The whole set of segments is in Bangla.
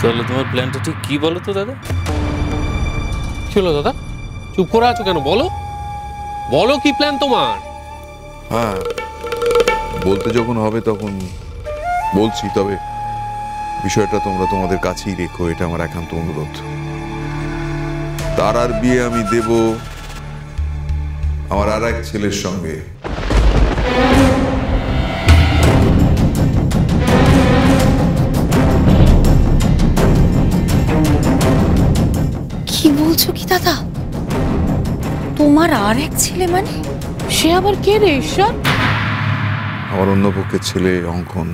তাহলে তোমার প্ল্যানটা ঠিক কি বলো তো দাদা? কি হলো দাদা, চুপ করে আছো কেন? বলো বলো, কি প্ল্যান তোমার? হ্যাঁ, বলতে যখন হবে তখন বলছি, তবে বিষয়টা তোমরা তোমাদের কাছেই রেখো, এটা আমার একান্ত অনুরোধ। তারার বিয়ে আমি দেব আমার আর এক ছেলের সঙ্গে। কি বলছো কি দাদা? তোমার আর এক ছেলে মানে? সে আবার কে রে ঈশ্বর? আমার অন্য পক্ষের ছেলে অঙ্কন।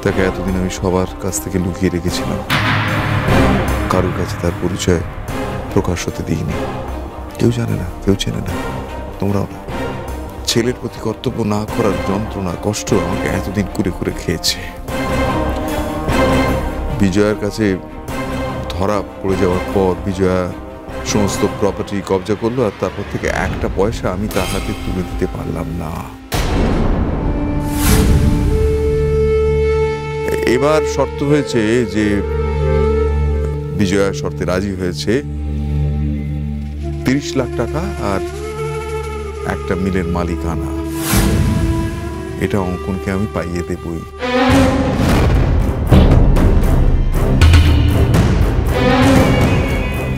তাকে এতদিন আমি সবার কাছ থেকে লুকিয়ে রেখেছিলাম, কারোর কাছে তার পরিচয় প্রকাশ হতে দিইনি। কেউ জানে না, কেউ চেনে না, তোমরাও না। ছেলের প্রতি কর্তব্য না করার যন্ত্রণা, কষ্ট আমাকে এতদিন কুরে কুরে খেয়েছে। বিজয়ার কাছে ধরা পড়ে যাওয়ার পর বিজয়া সমস্ত প্রপার্টি কবজা করলো, আর তারপর থেকে একটা পয়সা আমি তার হাতে তুলে দিতে পারলাম না। এবার শর্ত হয়েছে যে বিজয়া শর্তে রাজি হয়েছে 30 লাখ টাকা আর একটা মিলের মালিকানা। এটা অঙ্কনকে আমি পাইয়ে দেবই।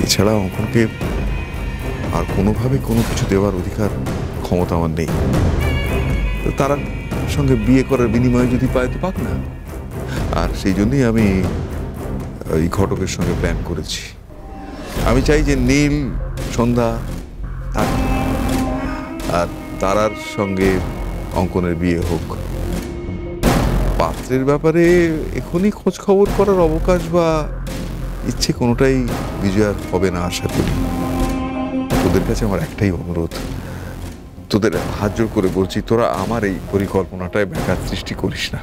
এছাড়া অঙ্কনকে আর কোনোভাবে কোনো কিছু দেওয়ার অধিকার ক্ষমতা আমার নেই। তার সঙ্গে বিয়ে করার বিনিময়ে যদি পায় তো পাক না। আর সেই জন্যই আমি এই ঘটকের সঙ্গে প্ল্যান করেছি। আমি চাই যে নীল, সন্ধ্যা আর তারার সঙ্গে অঙ্কনের বিয়ে হোক। পাত্রের ব্যাপারে এখনই খোঁজ খবর করার অবকাশ বা ইচ্ছে কোনোটাই বিজয়ার হবে না আশা করি। তোদের কাছে আমার একটাই অনুরোধ, তোদের হাত জোড় করে বলছি, তোরা আমার এই পরিকল্পনাটায় ব্যাঘাত সৃষ্টি করিস না।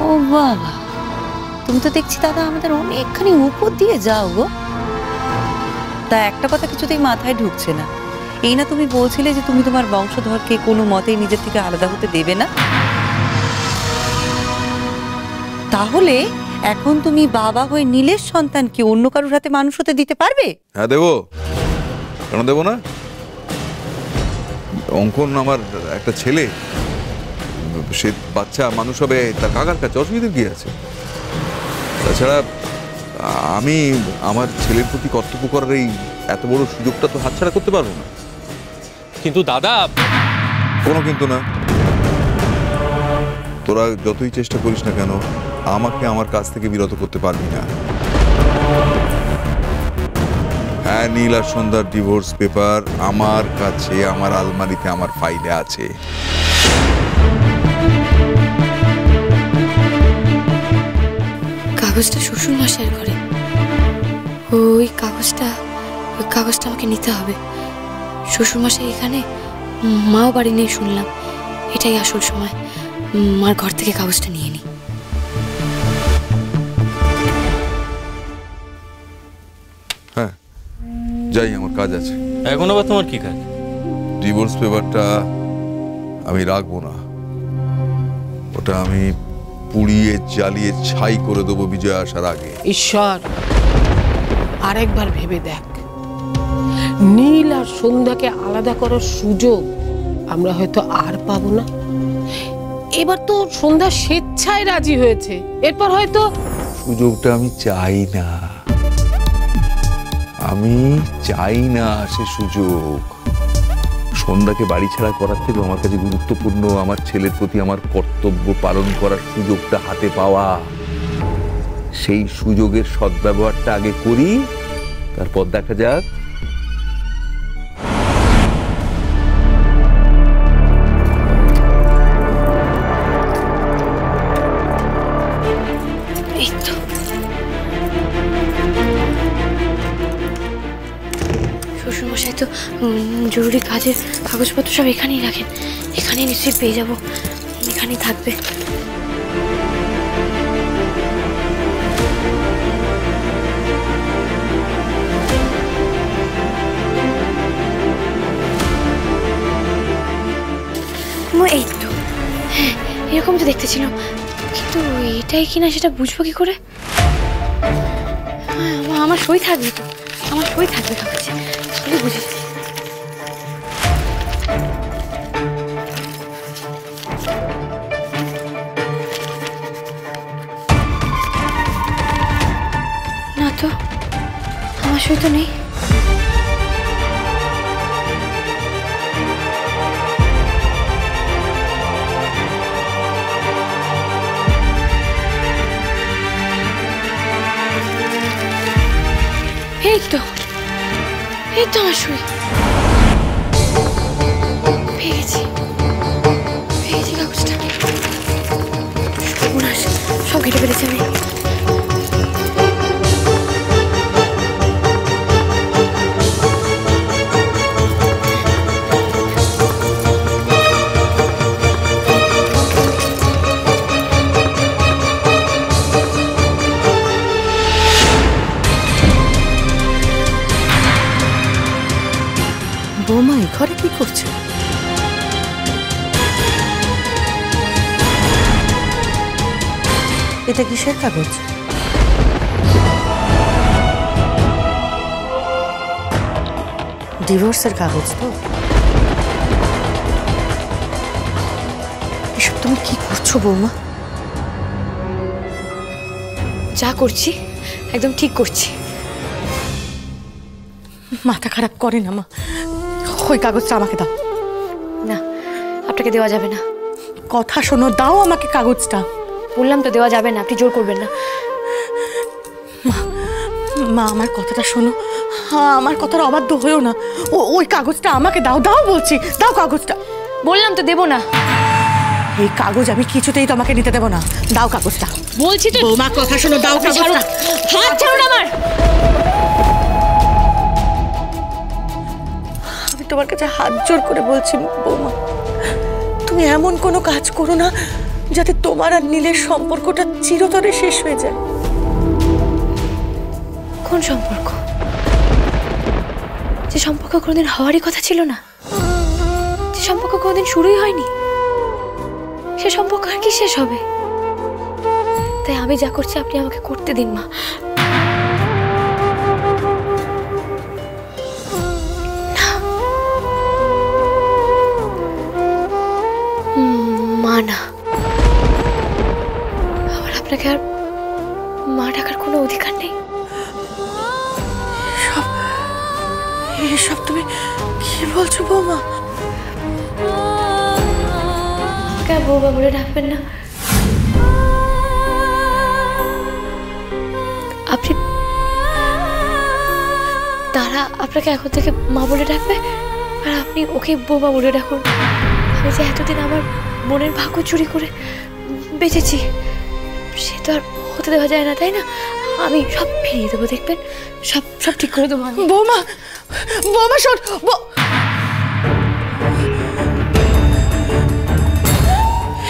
ও বাবা, তুমি তো দেখছি দাদা আমাদের অনেকখানি উপর দিয়ে যাও গো। তা একটা কথা কিছুতেই মাথায় ঢুকছে না। এই না তুমি বলছিলে যে তুমি তোমার বংশধরকে কোনো মতেই নিজের থেকে আলাদা হতে দেবে না? তাহলে এখন তুমি বাবা হয়ে নীলের সন্তানকে অন্য কারোর হাতে মানুষ হতে দিতে পারবে? হ্যাঁ দেবো, কেন দেবো না? অঙ্কন আমার একটা ছেলে, সে বাচ্চা মানুষ হবে তার কাকার কাছে, অসুবিধার কি আছে? তাছাড়া আমি আমার ছেলের প্রতি কর্তব্য করার এই এত বড় সুযোগটা তো হাতছাড়া করতে পারবো না। কিন্তু দাদা, কোনো কিন্তু না। তোরা যতই চেষ্টা করিস না কেন, আমাকে আমার কাছ থেকে বিরত করতে পারবি না। হ্যাঁ, নীল আর সন্ধ্যার ডিভোর্স পেপার আমার কাছে, আমার আলমারিতে, আমার ফাইলে আছে। কাগজটা শ্বশুর মশাইয়ের ঘরে। ওই কাগজটা আমাকে নিতে হবে। শ্বশুর মশাই এখানে, মাও বাড়ি নেই শুনলাম। এটাই আসল সময়, মার ঘর থেকে কাগজটা নিয়ে নি। হ্যাঁ যাই, আমার কাজ আছে। এখন আবার তোমার কি কাজ? ডিভোর্স পেপারটা আমি রাখবো না, ওটা আমি পুড়িয়ে জ্বালিয়ে ছাই করে দেবো বিজয় আসার আগে। ঈশ্বর, আরেকবার ভেবে দেখ, নীল আর সন্ধ্যাকে আলাদা করার সুযোগ আমরা হয়তো আর পাবো না। এবার তো সন্ধ্যা স্বেচ্ছায় রাজি হয়েছে, এরপর হয়তো সুযোগটা আমি চাই না, আমি চাই না সে সুযোগ। সন্ধ্যাকে বাড়ি ছাড়া করার থেকে আমার কাছে গুরুত্বপূর্ণ আমার ছেলের প্রতি আমার কর্তব্য পালন করার সুযোগটা হাতে পাওয়া। সেই সুযোগের সদ্ব্যবহারটা আগে করি, তারপর দেখা যাক। শ্বশুরমশাই তো জরুরি কাজের কাগজপত্র সব এখানেই রাখেন, এখানেই নিশ্চয়ই পেয়ে যাবো, এখানেই থাকবে। এই তো, হ্যাঁ এরকম তো দেখতে ছিল, কিন্তু এটাই কিনা সেটা বুঝবো কি করে? আমার সই থাকবে তো, আমার সই থাকবে কাগজে, আমি বুঝেছি। না তো, আমার সই তো নেই। এই তো আমার সই, পেয়েছি কাগজটা। সর্বনাশ, সব ঘেটে ফেলেছি আমি। বৌমা এই ঘরে কি করছে? এটা কিসের কাগজ? ডিভোর্সের কাগজ তো? এসব তুমি কি করছো বৌমা? যা করছি একদম ঠিক করছি। মাথা খারাপ করে না মা, ওই কাগজটা আমাকে দাও। না, আপনাকে দেওয়া যাবে না। কথা শোনো, দাও আমাকে কাগজটা। বললাম তো দেওয়া যাবে না, আপনি জোর করবেন না। মা আমার কথাটা শোনো, আমার কথার অবাধ্য হয়েও না। ওই কাগজটা আমাকে দাও, দাও বলছি, দাও কাগজটা। বললাম তো দেবো না। এই কাগজ আমি কিছুতেই তোমাকে নিতে দেবো না, দাও কাগজটা বলছি তো। বৌমা কথা শোনো, দাও কাগজটা। হাত ছাড়ুন আমার। আমি তোমার কাছে হাত জোর করে বলছি বৌমা, তুমি এমন কোনো কাজ করো না যাতে তোমার আর নীলের সম্পর্কটা চিরতরে শেষ হয়ে যায়। কোন সম্পর্ক? যে সম্পর্ক কোনোদিন হওয়ারই কথা ছিল না, যে সম্পর্ক কোনোদিন শুরুই হয়নি, সে সম্পর্ক আর কি শেষ হবে? তাই আমি যা করছি আপনি আমাকে করতে দিন মা। মা না, আমার আপনাকে আর মা ডাকার কোনো অধিকার নেই। এসব তুমি কি বলছো বৌমা? আমাকে আর বৌমা বলে ডাকবেন না। আপনি, তারা আপনাকে এখন থেকে মা বলে ডাকবে আর আপনি ওকে বৌমা বলে ডাকুন। আমি যে এতদিন আমার মনের ভাগ্য চুরি করে বেঁচেছি, সে তো আর হতে দেওয়া যায় না, তাই না? আমি সব ফিরিয়ে দেবো, দেখবেন সব সব ঠিক করে দেবো আমি। বৌমা, বৌমা শোন,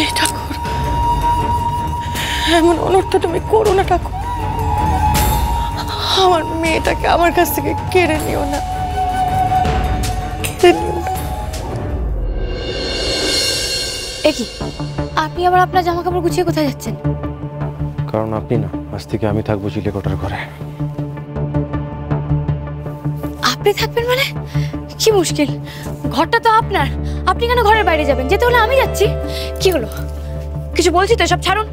এই ঠাকুর, এমন অনর্থ তুমি করো না ঠাকুর। আমার মেয়েটাকে আমার কাছ থেকে কেড়ে নিও না, কেড়ে নিও না। এ কি, আপনি আবার আপনার জামা কাপড় গুছিয়ে কোথায় যাচ্ছেন? কারণ আপনি না, আজ থেকে আমি থাকবো চিলেকোঠার ঘরে। আপনি থাকবেন মানে? কি মুশকিল, ঘরটা তো আপনার, আপনি কেন ঘরের বাইরে যাবেন? যেতে হলে আমি যাচ্ছি। কি হলো, কিছু বলছি তো, সব ছাড়ুন।